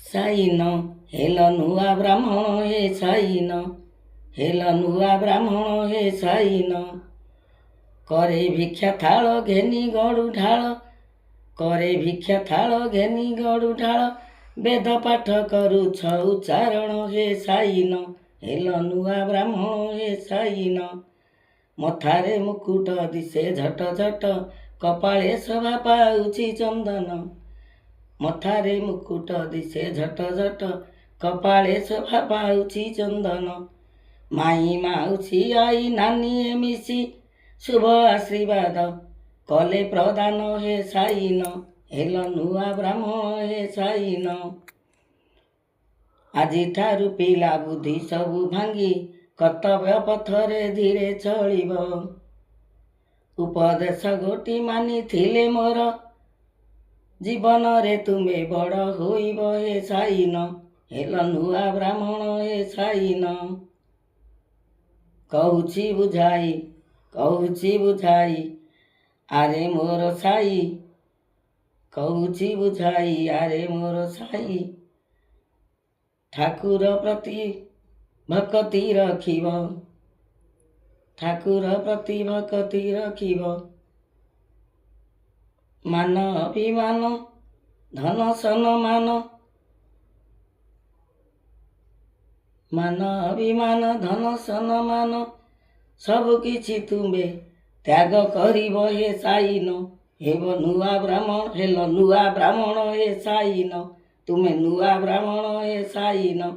sign ହେଲ ନୂଆ ବ୍ରାହ୍ମଣ ହେ sign ହେଲ ନୂଆ ବ୍ରାହ୍ମଣ ହେ sign କରେ ଭିକ୍ଷା ଥାଳ ଘେନି ଗଡ଼ୁ ଢାଳ କରେ ଭିକ୍ଷା ଥାଳ ଘେନି ଗଡ଼ୁ ଢାଳ ବେଦ ପାଠ କରୁଛ ଉଚ୍ଚାରଣ ହେ ସାଇନ ହେଲ ନୂଆ ବ୍ରାହ୍ମଣ ହେ ସାଇନ ମଥାରେ ମୁକୁଟ ଦିଶେ ଝଟ ଝଟ କପାଳେ ଶୋଭା ପାଉଛି ଚନ୍ଦନ ମଥାରେ ମୁକୁଟ ଦିଶେ ଝଟ ଝଟ କପାଳେ ଶୋଭା ପାଉଛି ଚନ୍ଦନ ମାଇଁ ମାଉସୀ ଆଇ ନାନୀ ମିଶି ଶୁଭ ଆଶୀର୍ବାଦ କଲେ ପ୍ରଦାନ ହେ ସାଇନ ହେଲ ନୂଆ ବ୍ରାହ୍ମଣ ହେ ସାଇନ ଆଜିଠାରୁ ପିଲା ବୁଦ୍ଧି ସବୁ ଭାଙ୍ଗି କର୍ତ୍ତବ୍ୟ ପଥରେ ଧୀରେ ଚଳିବ ଉପଦେଶ ଗୋଟି ମାନିଥିଲେ ମୋର ଜୀବନରେ ତୁମେ ବଡ଼ ହୋଇବ ହେ ସାଇନ ହେଲ ନୂଆ ବ୍ରାହ୍ମଣ ହେ ସାଇନ କହୁଛି ବୁଝାଇ ଆରେ ମୋର ସାଇ କହୁଛି ବୁଝାଇ ଆରେ ମୋର ସାଇ ଠାକୁର ପ୍ରତି ଭକ୍ତି ରଖିବ ଠାକୁର ପ୍ରତି ଭକ୍ତି ରଖିବ ମାନ ଅଭିମାନ ଧନ ସମ୍ମାନ ମାନ ଅଭିମାନ ଧନ ସମ୍ମାନ ସବୁ କିଛି ତୁମେ ତ୍ୟାଗ କରିବ ହେ ସାଇନ ହେଲ ନୂଆ ବ୍ରାହ୍ମଣ ହେ ସାଇନ ତୁମେ ନୂଆ ବ୍ରାହ୍ମଣ ହେ ସାଇନ